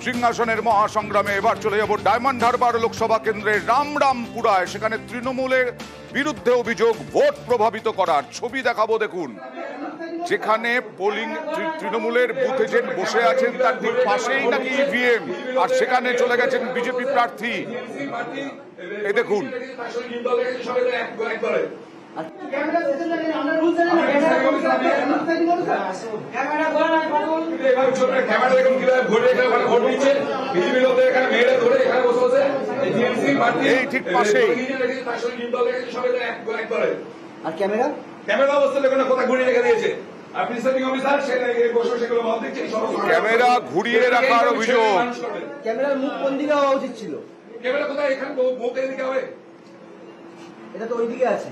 সিংহাসনের মহাসংগ্রামে এবার চলে যাব ডায়মন্ড হারবার লোকসভা কেন্দ্রের রামরামপুরায়। সেখানে তৃণমূলের বিরুদ্ধে অভিযোগ ভোট প্রভাবিত করার ছবি দেখাবো, দেখুন। যেখানে পোলিং তৃণমূলের বুথ এজেন্ট বসে আছেন, তার ঠিক পাশেই নাকি ইভিএম, আর সেখানে চলে গেছেন বিজেপি প্রার্থী। এই দেখুন, এই ঠিক পাশেই আর ক্যামেরা অবস্থা দেখুন কোথায় ঘুরিয়ে রেখে দিয়েছে। ক্যামেরা ঘুরিয়ে রাখার অভিযোগ। ক্যামেরার মুখ কোন দিকে হওয়া উচিত ছিল? ক্যামেরা কোথায়? এখানে মুখ এদিকে হবে, এটা তো ওইদিকে আছে।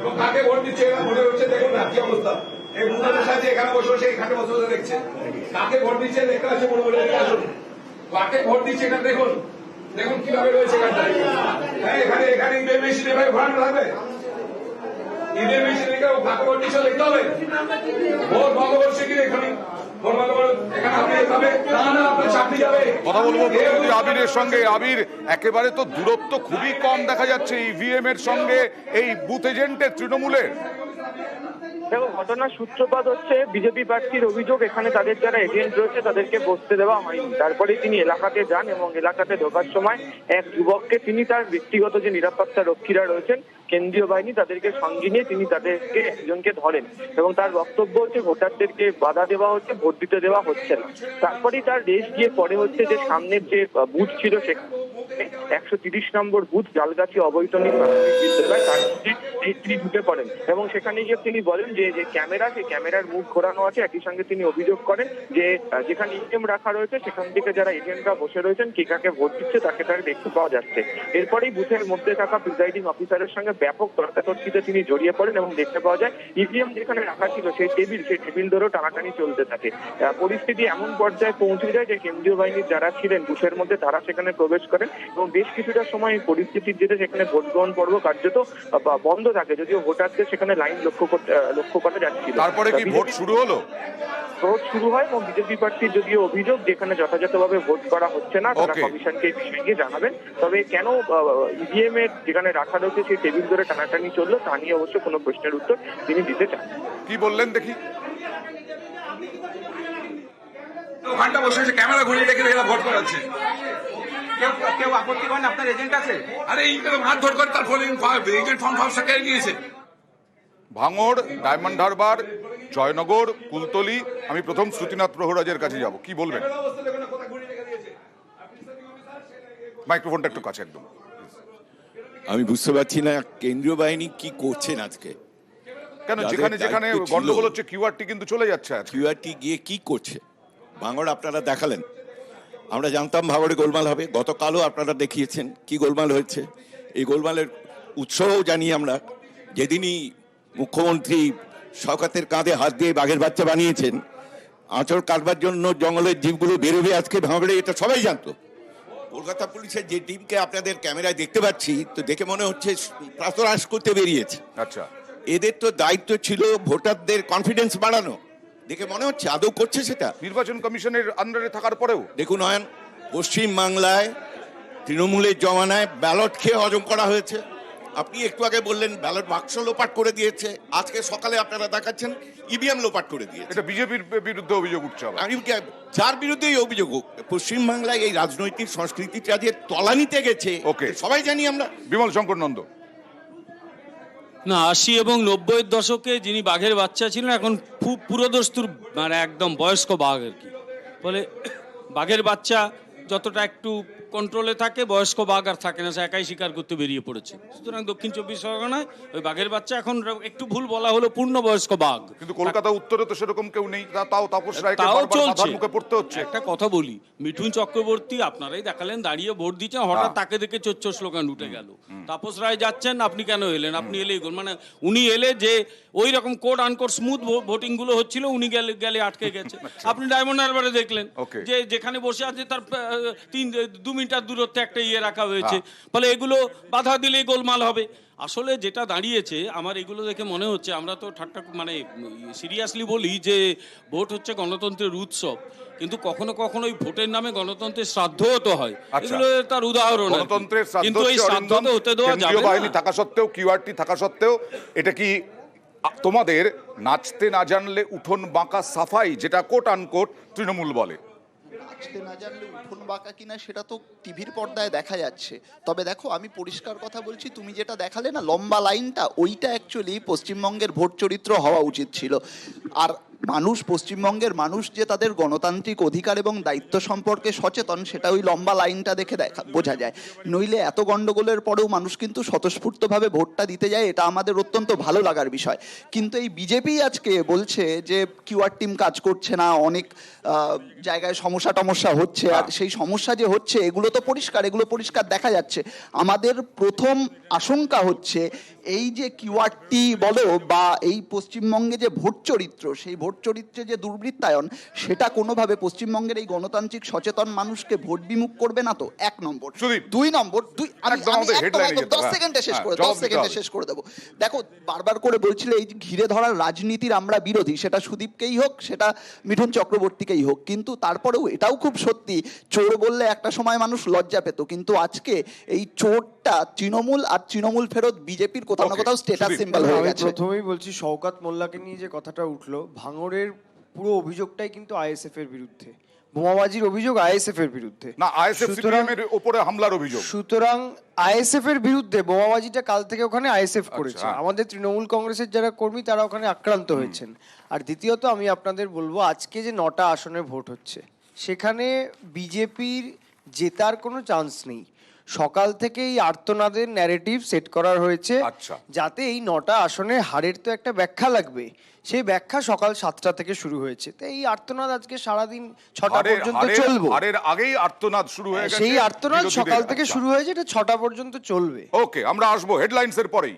এবং কাকে ভোট দিচ্ছে মনে হচ্ছে, দেখুন না কি অবস্থা। এই মুখে বসে আছে, এখানে বসে বসে এখানে বসে বসে দেখছে কাকে ভোট দিচ্ছে, দেখতে আছে মনে মনে। আসুন, কাকে ভোট দিচ্ছে এখানে দেখুন, দেখুন কিভাবে রয়েছে এখানটায়। হ্যাঁ, এখানে এখানে ইভিএম মেশিন এভাবে ঘোরানো থাকবে। ইভিএম মেশিন রেখে কাকে ভোট দিচ্ছে দেখতে হবে। ভোট বন্ধ করছে কি এখানে? ভোট বন্ধ করে এখানে আপনি যাবে না, না আপনার চাকরি যাবে। কথা বলবো প্রতিনিধি আবিরের সঙ্গে। আবির, একেবারে তো দূরত্ব খুবই কম দেখা যাচ্ছে ইভিএম এর সঙ্গে এই বুথ এজেন্টের তৃণমূলের। দেখো, ঘটনার সূত্রপাত হচ্ছে বিজেপি প্রার্থীর অভিযোগ এখানে তাদের যারা এজেন্ট রয়েছে তাদেরকে বসতে দেওয়া হয়নি। তারপরে তিনি এলাকাতে যান এবং এলাকাতে ঢোকার সময় এক যুবককে, তিনি তার ব্যক্তিগত যে নিরাপত্তা রক্ষীরা রয়েছেন কেন্দ্রীয় বাহিনী, তাদেরকে সঙ্গে নিয়ে তিনি তাদেরকে একজনকে ধরেন এবং তার বক্তব্য হচ্ছে ভোটারদেরকে বাধা দেওয়া হচ্ছে, ভোট দিতে দেওয়া হচ্ছে না। তারপরেই তার রেস গিয়ে পরে হচ্ছে যে সামনের যে বুথ ছিল সেখানে 130 নম্বর বুথ জালগাছি অবৈতনিক প্রাথমিক বিদ্যালয়, তার মধ্যে তিনি ঢুকে পড়েন এবং সেখানে গিয়ে তিনি বলেন যে ক্যামেরা, সেই ক্যামেরার মুখ ঘোরানো আছে। একই সঙ্গে তিনি অভিযোগ করেন যে যেখানে ইভিএম রাখা রয়েছে সেখান থেকে যারা এজেন্টরা বসে রয়েছেন কে কাকে ভোট দিচ্ছে তাকে দেখতে পাওয়া যাচ্ছে। এরপরেই বুথের মধ্যে থাকা প্রিজাইডিং অফিসারের সঙ্গে ব্যাপক তর্কাতর্কিতে তিনি জড়িয়ে পড়েন এবং দেখতে পাওয়া যায় ইভিএম যেখানে রাখা ছিল সেই টেবিল ধরেও টানাটানি চলতে থাকে। পরিস্থিতি এমন পর্যায়ে পৌঁছে যায় যে কেন্দ্রীয় বাহিনীর যারা ছিলেন বুথের মধ্যে তারা সেখানে প্রবেশ করেন এবং বেশ কিছুটা সময় পরিস্থিতির জেরে সেখানে ভোট গ্রহণ পর্ব কার্যত বন্ধ থাকে, যদিও ভোটারদের সেখানে লাইন লক্ষ্য করা যাচ্ছিল। তারপরে কি ভোট শুরু হলো? ভোট শুরু হয় এবং বিজেপি প্রার্থীর যদিও অভিযোগ যেখানে যথাযথভাবে ভোট করা হচ্ছে না, তারা কমিশনকে এই বিষয়ে গিয়ে জানাবেন। তবে কেন ইভিএম এর যেখানে রাখা রয়েছে সেই টেবিল ধরে টানাটানি চললো তা নিয়ে অবশ্য কোনো প্রশ্নের উত্তর তিনি দিতে চান। কি বললেন দেখি? ওখানটা বসে আছে, ক্যামেরা ঘুরিয়ে রেখে এরা ভোট করাচ্ছে। কেউ আপত্তি করেন? আপনার এজেন্ট আছে? আরে এই মারধর করে তার পোলিং এজেন্ট ফর্ম কেড়ে নিয়েছে। ভাঙড়, ডায়মন্ড হারবার, জয়নগর, কুলতলি। আমি প্রথম শ্রুতিনাথ প্রহরাজের কাছে যাব, কি বলবেন? মাইক্রোফোনটা একটু কাছে একদম। আমি বুঝতে পারছি না কেন্দ্রীয় বাহিনী কি করছেন আজকে। কেন যেখানে যেখানে গন্ডগোল হচ্ছে কিউআরটি কিন্তু চলে যাচ্ছে। কিউআরটি গিয়ে কি করছে? ভাঙড় আপনারা দেখালেন, আমরা জানতাম ভাঙড়ে গোলমাল হবে। গতকালও আপনারা দেখিয়েছেন কি গোলমাল হয়েছে। এই গোলমালের উৎসও জানি আমরা। যেদিনই মুখ্যমন্ত্রী শওকতের কাঁধে হাত দিয়ে বাঘের বাচ্চা বানিয়েছেন, আঁচড় কাটবার জন্য জঙ্গলের জীবগুলো বেরোবে আজকে ভাঙড়ে, এটা সবাই জানতো। কলকাতা পুলিশের যে টিমকে আপনাদের ক্যামেরায় দেখতে পাচ্ছি, তো দেখে মনে হচ্ছে প্রাতরাশ করতে বেরিয়েছে। আচ্ছা, এদের তো দায়িত্ব ছিল ভোটারদের কনফিডেন্স বাড়ানো। দেখে মনে হচ্ছে আদৌ করছে সেটা? নির্বাচন কমিশনের আন্ডারে থাকার পরেও দেখুন, নয়ন, পশ্চিম বাংলায় তৃণমূলের জমানায় ব্যালট খেয়ে হজম করা হয়েছে। আপনি একটু আগে বললেন ব্যালট বাক্স লোপাট করে দিয়েছে। আজকে সকালে আপনারা দেখাচ্ছেন ইভিএম লোপাট করে দিয়েছে। এটা বিজেপির বিরুদ্ধে অভিযোগ উঠছে। আমি যার বিরুদ্ধে এই অভিযোগ, পশ্চিম বাংলায় এই রাজনৈতিক সংস্কৃতিটা যে তলানিতে গেছে সবাই জানি আমরা। বিমল শঙ্কর নন্দ। না, 80 এবং 90-এর দশকে যিনি বাঘের বাচ্চা ছিলেন এখন খুব পুরোদস্তুর, মানে একদম বয়স্ক বাঘ আর কি। ফলে বাঘের বাচ্চা যতটা একটু কন্ট্রোলে থাকে, বয়স্ক বাঘ আর থাকে না, সে একাই শিকার করতে বেরিয়ে পড়েছে। সুতরাং দক্ষিণ 24 পরগনায় ওই বাঘের বাচ্চা এখন একটু ভুল বলা হলো পূর্ণবয়স্ক বাঘ। কিন্তু কলকাতা উত্তরে তো সেরকম কেউ নেই, তাও তাপস রায়কে বারবার মুখে পড়তে হচ্ছে। একটা কথা বলি, মিঠুন চক্রবর্তী আপনারাই দেখালেন দাঁড়িয়ে ভোট দিচ্ছেন, হঠাৎ তাকে দেখে চোর স্লোগান উঠে গেল। তাপস রায় যাচ্ছেন, আপনি কেন এলেন? আপনি এলেই মানে উনি এলে যে ওই রকম কোড আনকোড স্মুথ ভোটিং গুলো হচ্ছিল, উনি গেলে আটকে গেছে। আপনি ডায়মন্ড হারবারে দেখলেন যে যেখানে বসে আছে তার 2 মিটার দূরত্বে একটা ইয়ে রাখা হয়েছে, ফলে এগুলো বাধা দিলেই গোলমাল হবে। আসলে যেটা দাঁড়িয়েছে আমার এগুলো দেখে মনে হচ্ছে, আমরা তো ঠাট্টা মানে সিরিয়াসলি বলি যে ভোট হচ্ছে গণতন্ত্রের উৎসব, কিন্তু কখনো কখনো ওই ভোটের নামে গণতন্ত্রের শ্রাদ্ধও তো হয়, আচ্ছা। এগুলো তার উদাহরণ আর কি। গণতন্ত্রের শ্রাদ্ধ কিন্তু এই হচ্ছে শ্রাদ্ধ অরিন্দম, তো হতে দেওয়া কেন্দ্রীয় যাবে বাহিনী না। থাকা সত্ত্বেও, কিউআরটি থাকা সত্ত্বেও, এটা কি তোমাদের নাচতে না জানলে উঠোন বাঁকা সাফাই, যেটা কোট আনকোট তৃণমূল বলে? নাচতে না জানলে উঠোন বাঁকা কিনা সেটা তো টিভির পর্দায় দেখা যাচ্ছে। তবে দেখো, আমি পরিষ্কার কথা বলছি, তুমি যেটা দেখালে না লম্বা লাইনটা, ওইটা অ্যাকচুয়ালি পশ্চিমবঙ্গের ভোট চরিত্র হওয়া উচিত ছিল। আর মানুষ, পশ্চিমবঙ্গের মানুষ যে তাদের গণতান্ত্রিক অধিকার এবং দায়িত্ব সম্পর্কে সচেতন, সেটা ওই লম্বা লাইনটা দেখে বোঝা যায়। নইলে এত গন্ডগোলের পরেও মানুষ কিন্তু স্বতঃস্ফূর্তভাবে ভোটটা দিতে যায়, এটা আমাদের অত্যন্ত ভালো লাগার বিষয়। কিন্তু এই বিজেপি আজকে বলছে যে কিউআর টিম কাজ করছে না, অনেক জায়গায় সমস্যা হচ্ছে, আর সেই সমস্যা যে হচ্ছে এগুলো তো পরিষ্কার, এগুলো পরিষ্কার দেখা যাচ্ছে। আমাদের প্রথম আশঙ্কা হচ্ছে এই যে কিউআরটি বলো বা এই পশ্চিমবঙ্গে যে ভোট চরিত্র, সেই ভোট চরিত্রে যে দুর্বৃত্তায়ন, সেটা কোনোভাবে পশ্চিমবঙ্গের এই গণতান্ত্রিক সচেতন মানুষকে ভোট বিমুখ করবে না তো, 1 নম্বর। সুদীপ, 2 নম্বর, আমি একদম আমাদের headline এ যেতে 10 হবে। সেকেন্ডে শেষ করে, জবাব 10 দিতে সেকেন্ডে হবে। শেষ করে দেবো। দেখো, বারবার করে বলছিল এই যে ঘিরে ধরার রাজনীতির আমরা বিরোধী, সেটা সুদীপকেই হোক, সেটা মিঠুন চক্রবর্তীকেই হোক, কিন্তু তারপরেও এটাও খুব সত্যি, চোর বললে একটা সময় মানুষ লজ্জা পেত, কিন্তু আজকে এই চোরটা তৃণমূল, আর তৃণমূল ফেরত বিজেপির কোথাও না Okay, কোথাও স্টেটাস সুদীপ, সিম্বল হয়ে আমি গেছে। প্রথমেই বলছি, শওকত মোল্লাকে নিয়ে যে কথাটা উঠলো, ভাঙড়ের পুরো অভিযোগটাই কিন্তু আইএসএফ এর বিরুদ্ধে, বোমাবাজির অভিযোগ আইএসএফ এর বিরুদ্ধে। না, আইএসএফ সুতরাং- সিপিএম এর উপরে হামলার অভিযোগ। সুতরাং আইএসএফ এর বিরুদ্ধে বোমাবাজিটা কাল থেকে ওখানে আইএসএফ করেছে, হ্যাঁ। আমাদের তৃণমূল কংগ্রেসের যারা কর্মী তারা ওখানে আক্রান্ত হয়েছেন। আর দ্বিতীয়ত আমি আপনাদের বলবো, আজকে যে 9টা আসনে ভোট হচ্ছে, সেখানে বিজেপির জেতার কোনো চান্স নেই। সকাল থেকে এই আর্তনাদের ন্যারেটিভ সেট করা হয়েছে, আচ্ছা। যাতে এই 9টা আসনে হারের তো একটা ব্যাখ্যা লাগবে, সেই ব্যাখ্যা সকাল 7টা থেকে শুরু হয়েছে। তো এই আর্তনাদ আজকে সারাদিন 6টা পর্যন্ত চলবে। হারের আগেই আর্তনাদ শুরু হয়ে গেছে, সেই আর্তনাদ বিরোধীদের। সকাল থেকে আচ্ছা। শুরু হয়েছে, এটা 6টা পর্যন্ত চলবে। ওকে, আমরা আসবো হেডলাইন্স এর পরেই।